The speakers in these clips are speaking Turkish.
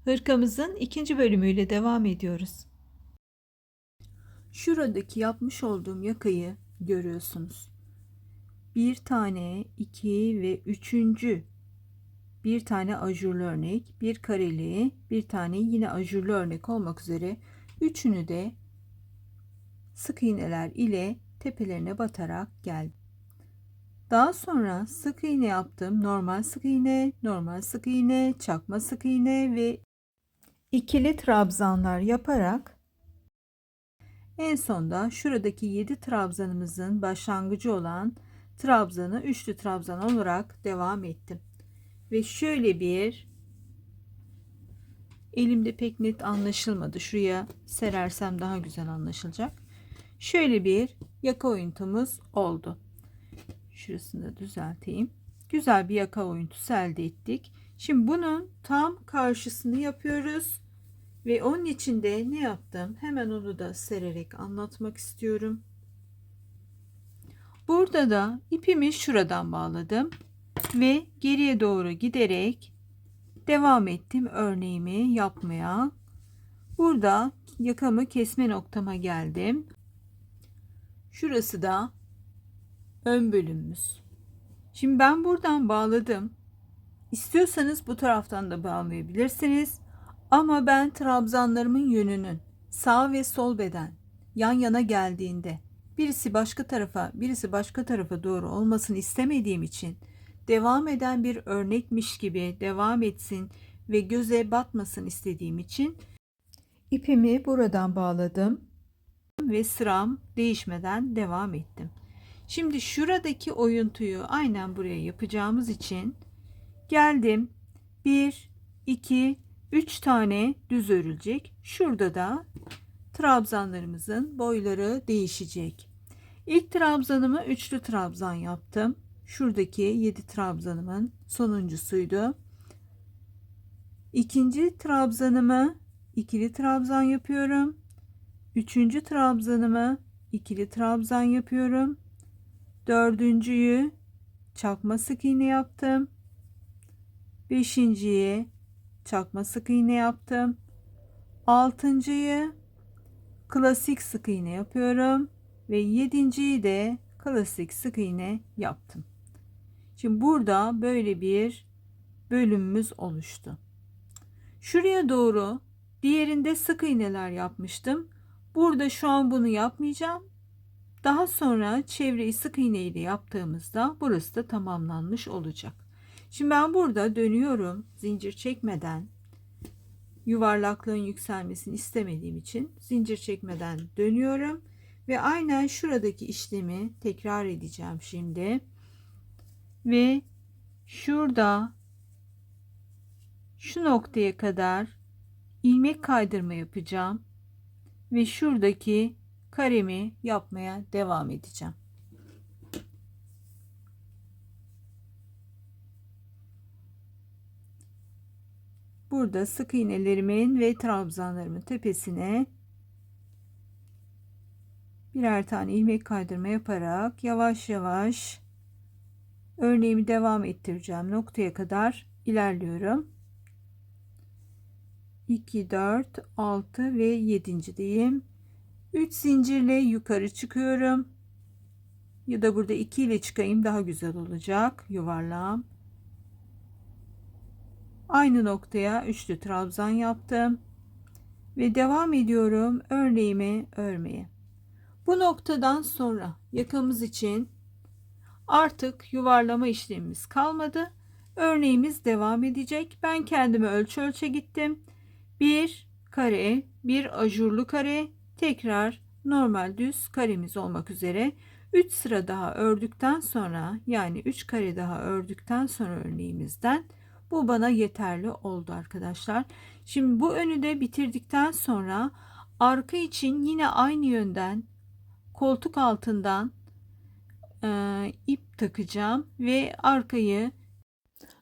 Hırkamızın ikinci bölümüyle devam ediyoruz. Şuradaki yapmış olduğum yakayı görüyorsunuz. Bir tane, iki ve üçüncü bir tane ajurlu örnek, bir kareli, bir tane yine ajurlu örnek olmak üzere üçünü de sık iğneler ile tepelerine batarak geldim. Daha sonra sık iğne yaptım. Normal sık iğne, normal sık iğne, çakma sık iğne ve ikili trabzanlar yaparak en sonda şuradaki 7 trabzanımızın başlangıcı olan trabzanı üçlü trabzan olarak devam ettim. Ve şöyle bir, elimde pek net anlaşılmadı. Şuraya serersem daha güzel anlaşılacak. Şöyle bir yaka oyuntumuz oldu. Şurasını da düzelteyim. Güzel bir yaka oyuntusu elde ettik. Şimdi bunun tam karşısını yapıyoruz. Ve onun için de ne yaptım? Hemen onu da sererek anlatmak istiyorum. Burada da ipimi şuradan bağladım ve geriye doğru giderek devam ettim örneğimi yapmaya. Burada yakamı kesme noktama geldim. Şurası da ön bölümümüz. Şimdi ben buradan bağladım. İstiyorsanız bu taraftan da bağlayabilirsiniz. Ama ben trabzanlarımın yönünün sağ ve sol beden yan yana geldiğinde birisi başka tarafa, birisi başka tarafa doğru olmasını istemediğim için devam eden bir örnekmiş gibi devam etsin ve göze batmasın istediğim için ipimi buradan bağladım ve sıram değişmeden devam ettim. Şimdi şuradaki oyuntuyu aynen buraya yapacağımız için geldim. 1, 2, 3 tane düz örülecek. Şurada da trabzanlarımızın boyları değişecek. İlk trabzanımı üçlü trabzan yaptım. Şuradaki 7 trabzanımın sonuncusuydu. İkinci trabzanımı ikili trabzan yapıyorum. Üçüncü trabzanımı ikili trabzan yapıyorum. Dördüncüyü çakma sık iğne yaptım. Beşinciye çakma sık iğne yaptım. Altıncıyı klasik sık iğne yapıyorum ve yedinciyi de klasik sık iğne yaptım. Şimdi burada böyle bir bölümümüz oluştu. Şuraya doğru diğerinde sık iğneler yapmıştım. Burada şu an bunu yapmayacağım. Daha sonra çevreyi sık iğne ile yaptığımızda burası da tamamlanmış olacak. Şimdi ben burada dönüyorum zincir çekmeden. Yuvarlaklığın yükselmesini istemediğim için zincir çekmeden dönüyorum ve aynen şuradaki işlemi tekrar edeceğim şimdi. Ve şurada şu noktaya kadar ilmek kaydırma yapacağım ve şuradaki karemi yapmaya devam edeceğim. Burada sık iğnelerimin ve trabzanlarımın tepesine birer tane ilmek kaydırma yaparak yavaş yavaş örneğimi devam ettireceğim noktaya kadar ilerliyorum. 2, 4, 6 ve 7. diyeyim. 3 zincirle yukarı çıkıyorum. Ya da burada 2 ile çıkayım, daha güzel olacak. Yuvarlağım. Aynı noktaya üçlü trabzan yaptım. Ve devam ediyorum örneğimi örmeye. Bu noktadan sonra yakamız için artık yuvarlama işlemimiz kalmadı. Örneğimiz devam edecek. Ben kendime ölçe gittim. Bir kare, bir ajurlu kare, tekrar normal düz karemiz olmak üzere 3 sıra daha ördükten sonra, yani 3 kare daha ördükten sonra örneğimizden bu bana yeterli oldu arkadaşlar. Şimdi bu önü de bitirdikten sonra arka için yine aynı yönden koltuk altından ip takacağım ve arkayı,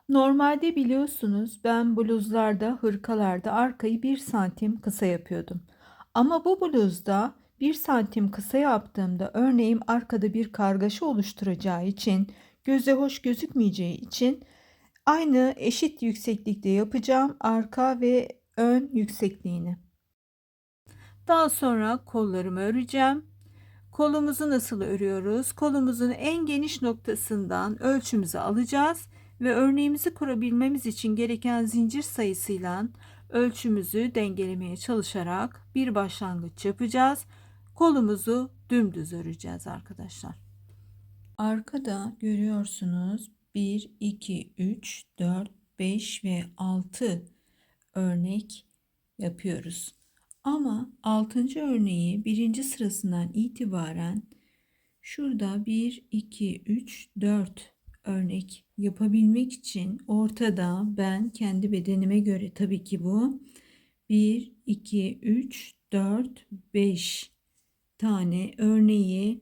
normalde biliyorsunuz ben bluzlarda, hırkalarda arkayı 1 santim kısa yapıyordum. Ama bu bluzda 1 santim kısa yaptığımda örneğim arkada bir kargaşa oluşturacağı için, göze hoş gözükmeyeceği için aynı eşit yükseklikte yapacağım arka ve ön yüksekliğini. Daha sonra kollarımı öreceğim. Kolumuzu nasıl örüyoruz? Kolumuzun en geniş noktasından ölçümüzü alacağız ve örneğimizi kurabilmemiz için gereken zincir sayısıyla ölçümüzü dengelemeye çalışarak bir başlangıç yapacağız. Kolumuzu dümdüz öreceğiz arkadaşlar. Arkada görüyorsunuz 1, 2, 3, 4, 5 ve 6 örnek yapıyoruz. Ama 6. örneği birinci sırasından itibaren şurada 1, 2, 3, 4 örnek yapabilmek için ortada ben kendi bedenime göre tabii ki bu 1, 2, 3, 4, 5 tane örneği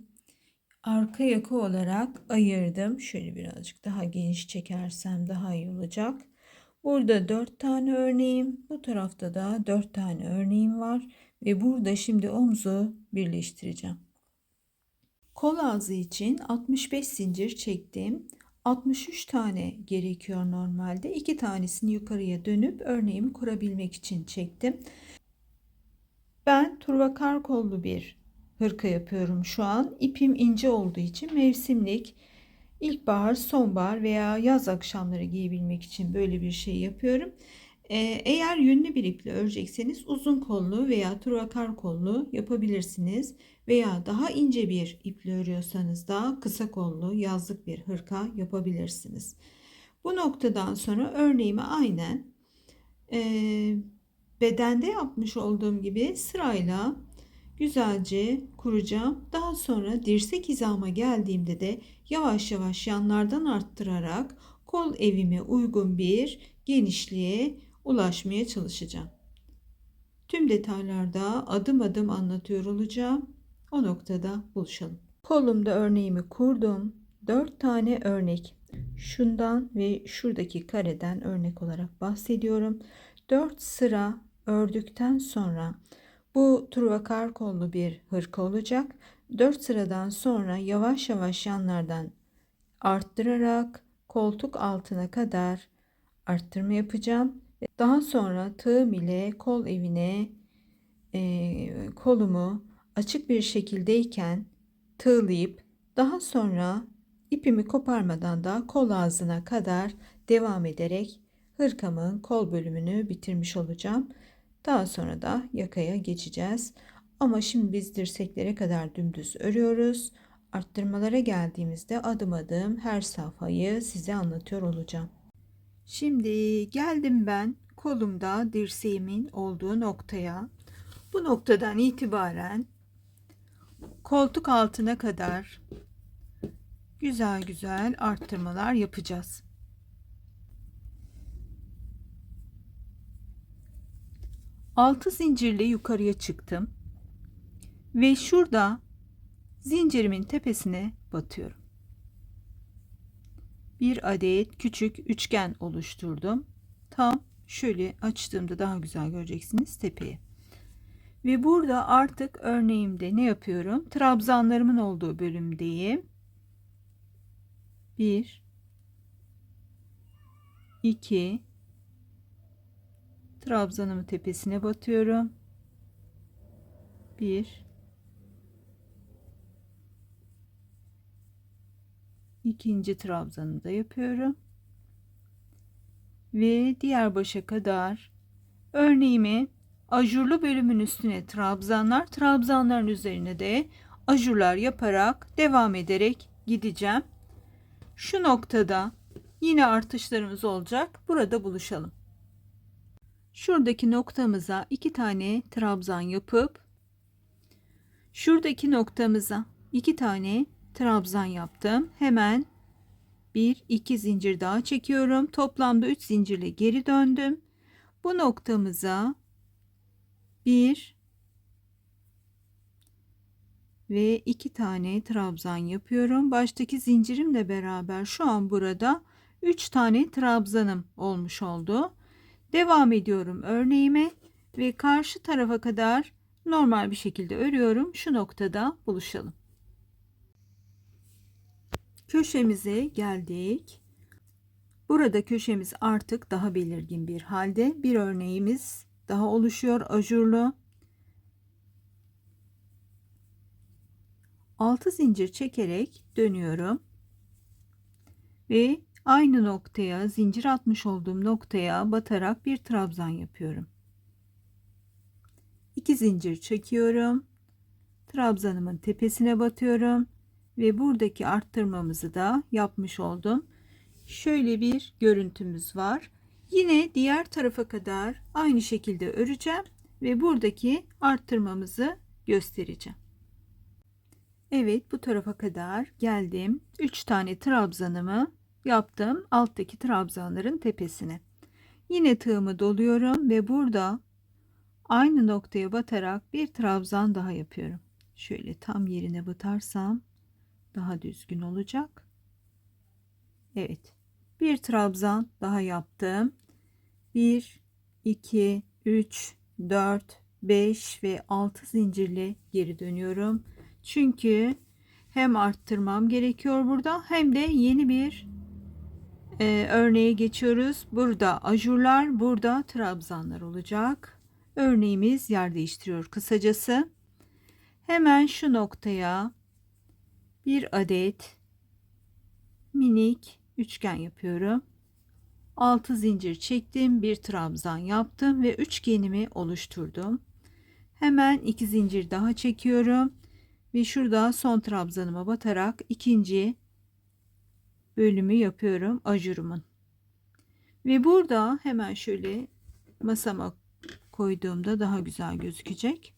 arka yaka olarak ayırdım. Şöyle birazcık daha geniş çekersem daha iyi olacak. Burada 4 tane örneğim, bu tarafta da 4 tane örneğim var ve burada şimdi omuzu birleştireceğim. Kol ağzı için 65 zincir çektim. 63 tane gerekiyor normalde. 2 tanesini yukarıya dönüp örneğimi kurabilmek için çektim. Ben turvakar kollu bir hırka yapıyorum şu an. İpim ince olduğu için mevsimlik, ilkbahar, sonbahar veya yaz akşamları giyebilmek için böyle bir şey yapıyorum. Eğer yünlü bir iple örecekseniz uzun kollu veya turvakar kollu yapabilirsiniz. Veya daha ince bir iple örüyorsanız da kısa kollu yazlık bir hırka yapabilirsiniz. Bu noktadan sonra örneğimi aynen bedende yapmış olduğum gibi sırayla güzelce kuracağım. Daha sonra dirsek hizama geldiğimde de yavaş yavaş yanlardan arttırarak kol evime uygun bir genişliğe ulaşmaya çalışacağım. Tüm detaylarda adım adım anlatıyor olacağım. O noktada buluşalım. Kolumda örneğimi kurdum. 4 tane örnek. Şundan ve şuradaki kareden örnek olarak bahsediyorum. 4 sıra ördükten sonra bu truvakar kollu bir hırka olacak. 4 sıradan sonra yavaş yavaş yanlardan arttırarak koltuk altına kadar arttırma yapacağım. Daha sonra tığım ile kol evine kolumu açık bir şekildeyken tığlayıp daha sonra ipimi koparmadan da kol ağzına kadar devam ederek hırkamın kol bölümünü bitirmiş olacağım. Daha sonra da yakaya geçeceğiz. Ama şimdi biz dirseklere kadar dümdüz örüyoruz. Arttırmalara geldiğimizde adım adım her safhayı size anlatıyor olacağım. Şimdi geldim ben kolumda dirseğimin olduğu noktaya. Bu noktadan itibaren koltuk altına kadar güzel güzel arttırmalar yapacağız. Altı zincirle yukarıya çıktım ve şurada zincirimin tepesine batıyorum. Bir adet küçük üçgen oluşturdum. Tam şöyle açtığımda daha güzel göreceksiniz tepeye. Ve burada artık örneğimde ne yapıyorum? Trabzanlarımın olduğu bölümdeyim. 1 2 trabzanımın tepesine batıyorum. 1 ikinci trabzanımı da yapıyorum. Ve diğer başa kadar örneğimi ajurlu bölümün üstüne trabzanlar, trabzanların üzerine de ajurlar yaparak devam ederek gideceğim. Şu noktada yine artışlarımız olacak. Burada buluşalım. Şuradaki noktamıza 2 tane trabzan yapıp şuradaki noktamıza 2 tane trabzan yaptım. Hemen 1-2 zincir daha çekiyorum. Toplamda 3 zincirle geri döndüm. Bu noktamıza 1 ve 2 tane trabzan yapıyorum. Baştaki zincirimle beraber şu an burada 3 tane trabzanım olmuş oldu. Devam ediyorum örneğime ve karşı tarafa kadar normal bir şekilde örüyorum. Şu noktada buluşalım. Köşemize geldik. Burada köşemiz artık daha belirgin bir halde. Bir örneğimiz daha oluşuyor ajurlu. 6 zincir çekerek dönüyorum ve aynı noktaya, zincir atmış olduğum noktaya batarak bir trabzan yapıyorum. 2 zincir çekiyorum. Trabzanımın tepesine batıyorum ve buradaki arttırmamızı da yapmış oldum. Şöyle bir görüntümüz var. Yine diğer tarafa kadar aynı şekilde öreceğim ve buradaki arttırmamızı göstereceğim. Evet, bu tarafa kadar geldim. 3 tane trabzanımı yaptım alttaki trabzanların tepesine. Yine tığımı doluyorum ve burada aynı noktaya batarak bir trabzan daha yapıyorum. Şöyle tam yerine batarsam daha düzgün olacak. Evet. Bir trabzan daha yaptım. 1 2 3 4 5 ve 6 zincirle geri dönüyorum. Çünkü hem arttırmam gerekiyor burada hem de yeni bir örneğe geçiyoruz. Burada ajurlar, burada trabzanlar olacak. Örneğimiz yer değiştiriyor kısacası. Hemen şu noktaya bir adet minik üçgen yapıyorum. 6 zincir çektim, bir trabzan yaptım ve üçgenimi oluşturdum. Hemen 2 zincir daha çekiyorum ve şurada son trabzanıma batarak ikinci bölümü yapıyorum ajurumun. Ve burada hemen şöyle masama koyduğumda daha güzel gözükecek.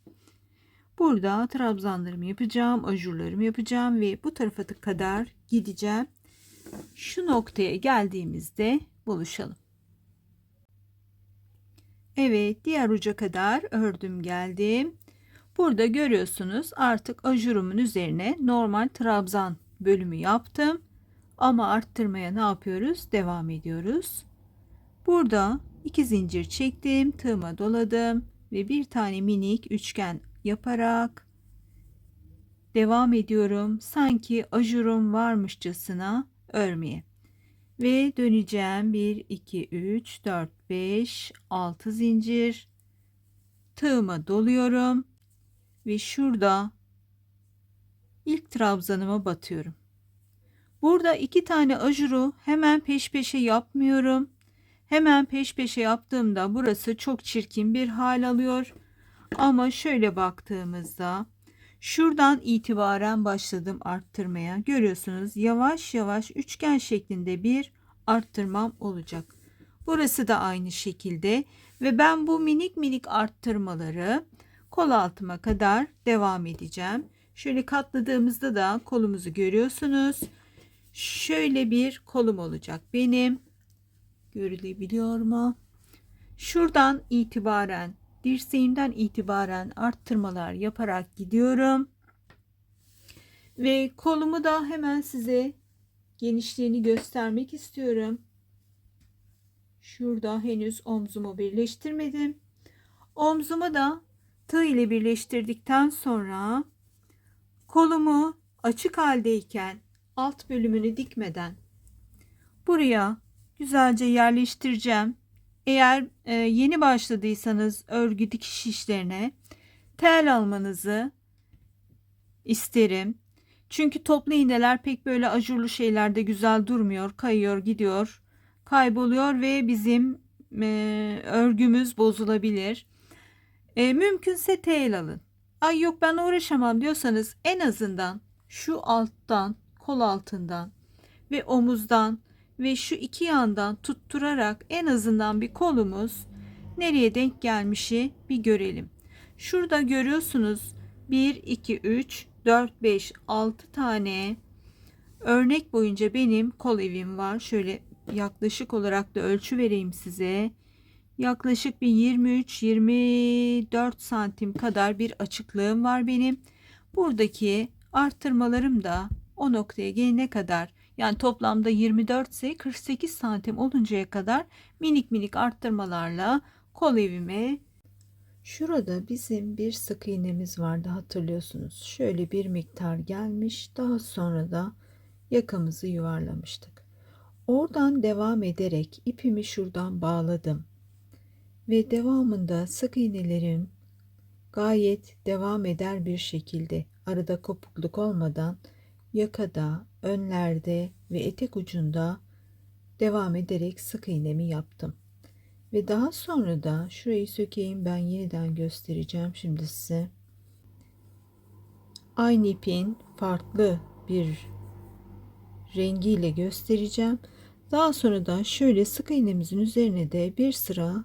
Burada trabzanlarımı yapacağım, ajurlarımı yapacağım ve bu tarafa kadar gideceğim. Şu noktaya geldiğimizde buluşalım. Evet, diğer uca kadar ördüm geldim. Burada görüyorsunuz artık ajurumun üzerine normal trabzan bölümü yaptım. Ama arttırmaya ne yapıyoruz? Devam ediyoruz. Burada 2 zincir çektim, tığıma doladım ve bir tane minik üçgen yaparak devam ediyorum. Sanki ajurum varmışçasına örmeye. Ve döneceğim. 1 2 3 4 5 6 zincir. Tığıma doluyorum ve şurada ilk trabzanıma batıyorum. Burada 2 tane ajuru hemen peş peşe yapmıyorum. Hemen peş peşe yaptığımda burası çok çirkin bir hal alıyor. Ama şöyle baktığımızda şuradan itibaren başladım arttırmaya. Görüyorsunuz yavaş yavaş üçgen şeklinde bir arttırmam olacak. Burası da aynı şekilde ve ben bu minik minik arttırmaları kol altıma kadar devam edeceğim. Şöyle katladığımızda da kolumuzu görüyorsunuz. Şöyle bir kolum olacak benim. Görülebiliyor mu? Şuradan itibaren, dirseğimden itibaren arttırmalar yaparak gidiyorum. Ve kolumu da hemen size genişliğini göstermek istiyorum. Şurada henüz omzumu birleştirmedim. Omzumu da tığ ile birleştirdikten sonra kolumu açık haldeyken alt bölümünü dikmeden buraya güzelce yerleştireceğim. Eğer yeni başladıysanız örgü dikiş işlerine tel almanızı isterim. Çünkü toplu iğneler pek böyle ajurlu şeylerde güzel durmuyor, kayıyor, gidiyor, kayboluyor ve bizim örgümüz bozulabilir. Mümkünse tel alın. Ay yok ben uğraşamam diyorsanız en azından şu alttan, kol altından ve omuzdan ve şu iki yandan tutturarak en azından bir kolumuz nereye denk gelmişi bir görelim. Şurada görüyorsunuz 1 2 3 4 5 6 tane örnek boyunca benim kol evim var. Şöyle yaklaşık olarak da ölçü vereyim size. Yaklaşık bir 23-24 santim kadar bir açıklığım var benim. Buradaki arttırmalarım da o noktaya gelene kadar, yani toplamda 24 ise 48 santim oluncaya kadar minik minik arttırmalarla kol evime. Şurada bizim bir sık iğnemiz vardı, hatırlıyorsunuz. Şöyle bir miktar gelmiş. Daha sonra da yakamızı yuvarlamıştık. Oradan devam ederek ipimi şuradan bağladım. Ve devamında sık iğnelerim gayet devam eder bir şekilde arada kopukluk olmadan yakada, önlerde ve etek ucunda devam ederek sık iğnemi yaptım. Ve daha sonra da şurayı sökeyim, ben yeniden göstereceğim şimdi size. Aynı ipin farklı bir rengiyle göstereceğim. Daha sonra da şöyle sık iğnemizin üzerine de bir sıra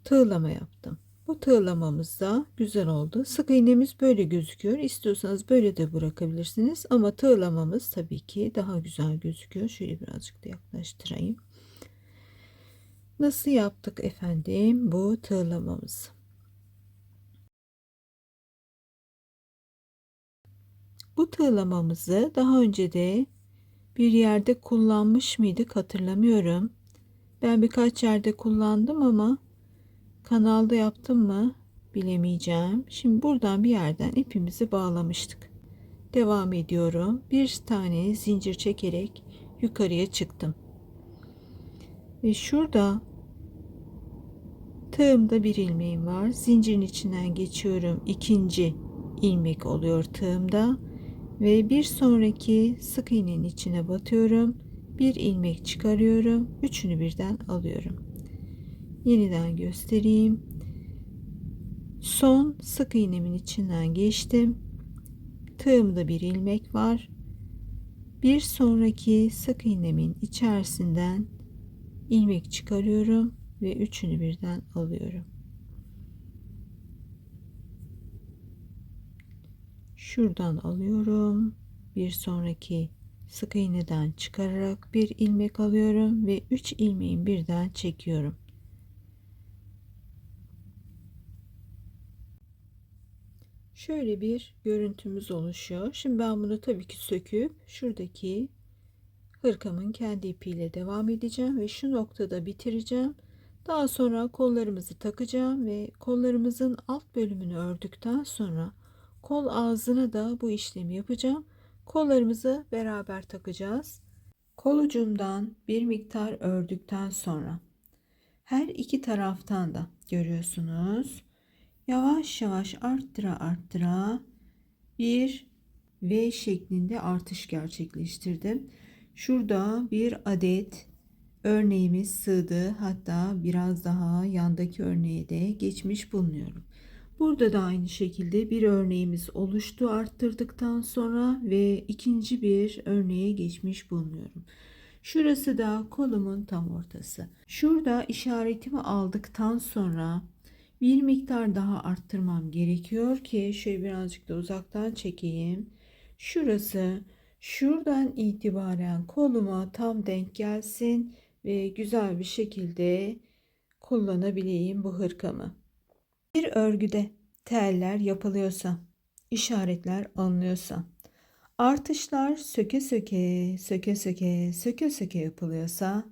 tığlama yaptım. Bu tığlamamız da güzel oldu. Sık iğnemiz böyle gözüküyor. İstiyorsanız böyle de bırakabilirsiniz. Ama tığlamamız tabii ki daha güzel gözüküyor. Şöyle birazcık da yaklaştırayım. Nasıl yaptık efendim bu tığlamamızı? Bu tığlamamızı daha önce de bir yerde kullanmış mıydık hatırlamıyorum. Ben birkaç yerde kullandım ama kanalda yaptım mı bilemeyeceğim. Şimdi buradan bir yerden ipimizi bağlamıştık. Devam ediyorum. Bir tane zincir çekerek yukarıya çıktım. Ve şurada tığımda bir ilmeğim var. Zincirin içinden geçiyorum. İkinci ilmek oluyor tığımda. Ve bir sonraki sık iğnenin içine batıyorum. Bir ilmek çıkarıyorum. Üçünü birden alıyorum. Yeniden göstereyim. Son sık iğnemin içinden geçtim. Tığımda bir ilmek var. Bir sonraki sık iğnemin içerisinden ilmek çıkarıyorum ve üçünü birden alıyorum. Şuradan alıyorum. Bir sonraki sık iğneden çıkararak bir ilmek alıyorum ve 3 ilmeğin birden çekiyorum. Şöyle bir görüntümüz oluşuyor. Şimdi ben bunu tabii ki söküp şuradaki hırkamın kendi ipiyle devam edeceğim ve şu noktada bitireceğim. Daha sonra kollarımızı takacağım ve kollarımızın alt bölümünü ördükten sonra kol ağzına da bu işlemi yapacağım. Kollarımızı beraber takacağız. Kol ucundan bir miktar ördükten sonra her iki taraftan da görüyorsunuz. Yavaş yavaş arttıra arttıra bir V şeklinde artış gerçekleştirdim. Şurada bir adet örneğimiz sığdı. Hatta biraz daha yandaki örneğe de geçmiş bulunuyorum. Burada da aynı şekilde bir örneğimiz oluştu arttırdıktan sonra ve ikinci bir örneğe geçmiş bulunuyorum. Şurası da kolumun tam ortası. Şurada işaretimi aldıktan sonra bir miktar daha arttırmam gerekiyor ki şöyle birazcık da uzaktan çekeyim. Şurası şuradan itibaren koluma tam denk gelsin ve güzel bir şekilde kullanabileyim bu hırkamı. Bir örgüde teller yapılıyorsa, işaretler alınıyorsa, artışlar söke söke, söke söke, söke söke yapılıyorsa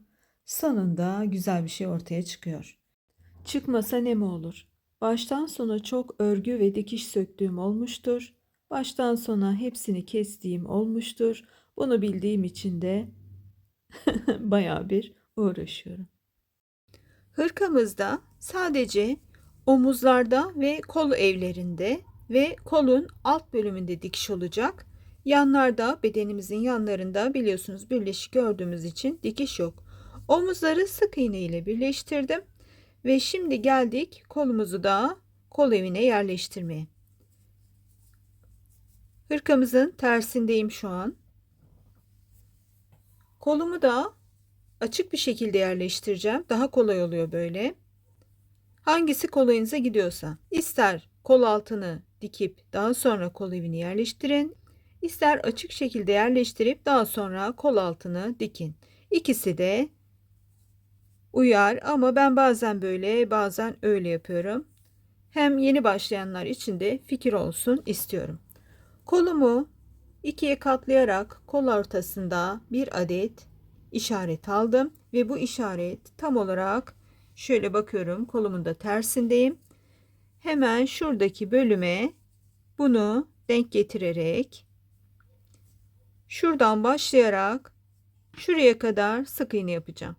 sonunda güzel bir şey ortaya çıkıyor. Çıkmasa ne mi olur? Baştan sona çok örgü ve dikiş söktüğüm olmuştur. Baştan sona hepsini kestiğim olmuştur. Bunu bildiğim için de bayağı bir uğraşıyorum. Hırkamızda sadece omuzlarda ve kol evlerinde ve kolun alt bölümünde dikiş olacak. Yanlarda, bedenimizin yanlarında biliyorsunuz birleşik ördüğümüz için dikiş yok. Omuzları sık iğne ile birleştirdim. Ve şimdi geldik kolumuzu da kol evine yerleştirmeye. Hırkamızın tersindeyim şu an. Kolumu da açık bir şekilde yerleştireceğim. Daha kolay oluyor böyle. Hangisi kolayınıza gidiyorsa. İster kol altını dikip daha sonra kol evini yerleştirin. İster açık şekilde yerleştirip daha sonra kol altını dikin. İkisi de uyar ama ben bazen böyle bazen öyle yapıyorum. Hem yeni başlayanlar için de fikir olsun istiyorum. Kolumu ikiye katlayarak kol ortasında bir adet işaret aldım ve bu işaret tam olarak şöyle bakıyorum, kolumun da tersindeyim. Hemen şuradaki bölüme bunu denk getirerek şuradan başlayarak şuraya kadar sık iğne yapacağım.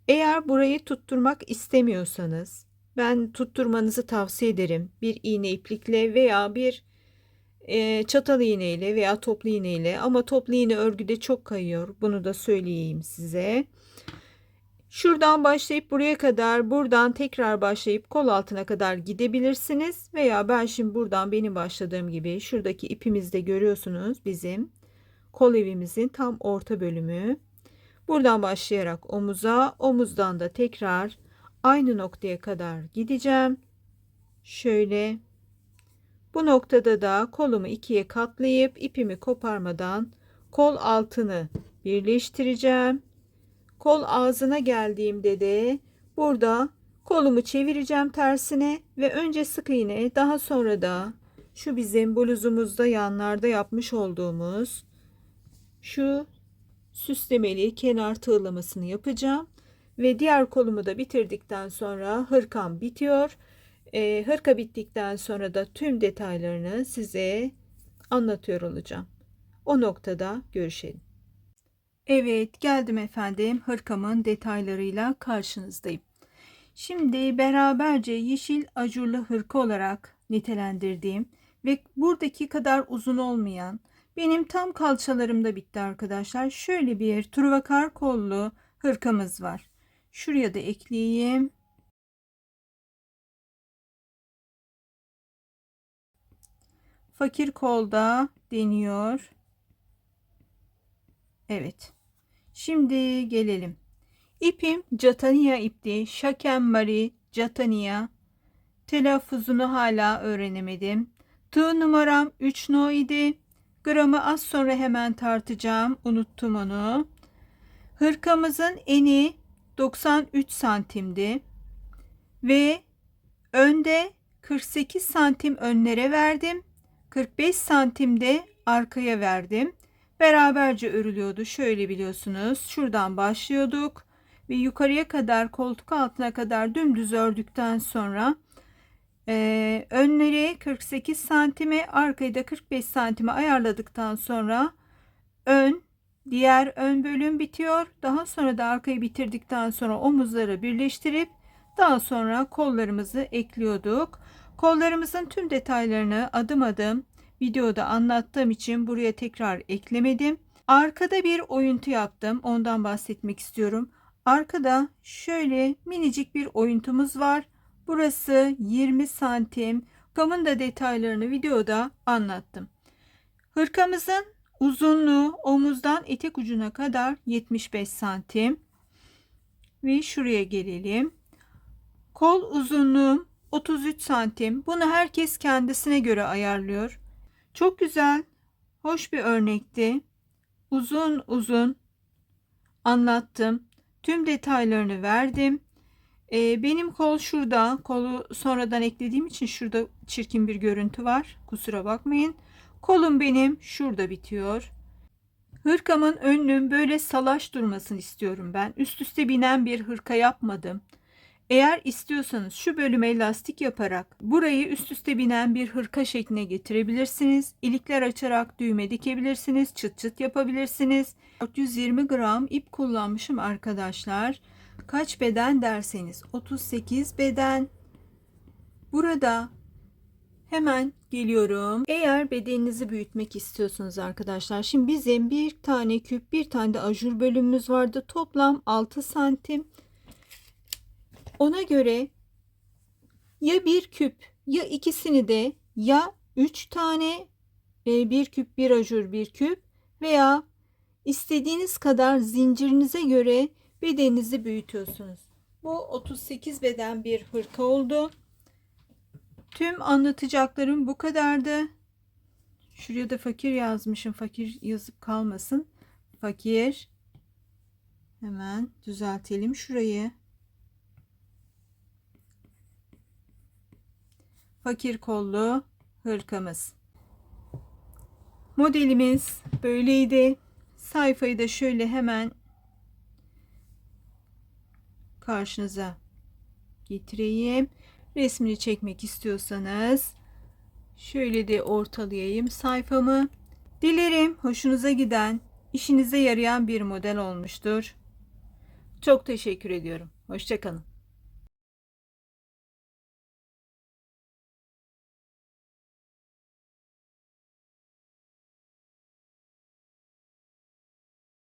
Eğer burayı tutturmak istemiyorsanız ben tutturmanızı tavsiye ederim. Bir iğne iplikle veya bir çatal iğneyle veya toplu iğneyle, ama toplu iğne örgüde çok kayıyor. Bunu da söyleyeyim size. Şuradan başlayıp buraya kadar, buradan tekrar başlayıp kol altına kadar gidebilirsiniz. Veya ben şimdi buradan benim başladığım gibi şuradaki ipimizde görüyorsunuz bizim kol evimizin tam orta bölümü. Buradan başlayarak omuza, omuzdan da tekrar aynı noktaya kadar gideceğim. Şöyle bu noktada da kolumu ikiye katlayıp ipimi koparmadan kol altını birleştireceğim. Kol ağzına geldiğimde de burada kolumu çevireceğim tersine ve önce sık iğne, daha sonra da şu bizim bluzumuzda yanlarda yapmış olduğumuz şu süslemeli kenar tığlamasını yapacağım ve diğer kolumu da bitirdikten sonra hırkam bitiyor. Hırka bittikten sonra da tüm detaylarını size anlatıyor olacağım. O noktada görüşelim. Evet, geldim efendim, hırkamın detaylarıyla karşınızdayım. Şimdi beraberce yeşil ajurlu hırka olarak nitelendirdiğim ve buradaki kadar uzun olmayan, benim tam kalçalarımda bitti arkadaşlar. Şöyle bir truvakar kollu hırkamız var. Şuraya da ekleyeyim. Fakir kolda deniyor. Evet. Şimdi gelelim. İpim Catania ipti. Shaken Marie Catania. Telaffuzunu hala öğrenemedim. Tığ numaram 3 no idi. Gramı az sonra hemen tartacağım. Unuttum onu. Hırkamızın eni 93 santimdi. Ve önde 48 santim önlere verdim. 45 santim de arkaya verdim. Beraberce örülüyordu. Şöyle biliyorsunuz. Şuradan başlıyorduk. Ve yukarıya kadar, koltuk altına kadar dümdüz ördükten sonra önleri 48 santime, arkayı da 45 santime ayarladıktan sonra diğer ön bölüm bitiyor. Daha sonra da arkayı bitirdikten sonra omuzları birleştirip daha sonra kollarımızı ekliyorduk. Kollarımızın tüm detaylarını adım adım videoda anlattığım için buraya tekrar eklemedim. Arkada bir oyuntu yaptım. Ondan bahsetmek istiyorum. Arkada şöyle minicik bir oyuntumuz var. Burası 20 santim. Hırkamın da detaylarını videoda anlattım. Hırkamızın uzunluğu omuzdan etek ucuna kadar 75 santim. Ve şuraya gelelim. Kol uzunluğum 33 santim. Bunu herkes kendisine göre ayarlıyor. Çok güzel, hoş bir örnekti. Uzun uzun anlattım. Tüm detaylarını verdim. Benim kol şurada. Kolu sonradan eklediğim için şurada çirkin bir görüntü var. Kusura bakmayın. Kolum benim şurada bitiyor. Hırkamın önünün böyle salaş durmasını istiyorum ben. Üst üste binen bir hırka yapmadım. Eğer istiyorsanız şu bölüme lastik yaparak burayı üst üste binen bir hırka şekline getirebilirsiniz. İlikler açarak düğme dikebilirsiniz. Çıt çıt yapabilirsiniz. 420 gram ip kullanmışım arkadaşlar. Kaç beden derseniz 38 beden. Burada hemen geliyorum. Eğer bedeninizi büyütmek istiyorsunuz arkadaşlar. Şimdi bizim bir tane küp, bir tane de ajur bölümümüz vardı. Toplam 6 santim. Ona göre ya bir küp ya ikisini de, ya 3 tane bir küp, bir ajur, bir küp veya istediğiniz kadar zincirinize göre bedeninizi büyütüyorsunuz. Bu 38 beden bir hırka oldu. Tüm anlatacaklarım bu kadardı. Şuraya da fakir yazmışım. Fakir yazıp kalmasın. Fakir. Hemen düzeltelim şurayı. Fakir kollu hırkamız. Modelimiz böyleydi. Sayfayı da şöyle hemen karşınıza getireyim. Resmini çekmek istiyorsanız şöyle de ortalayayım sayfamı. Dilerim hoşunuza giden, işinize yarayan bir model olmuştur. Çok teşekkür ediyorum. Hoşça kalın.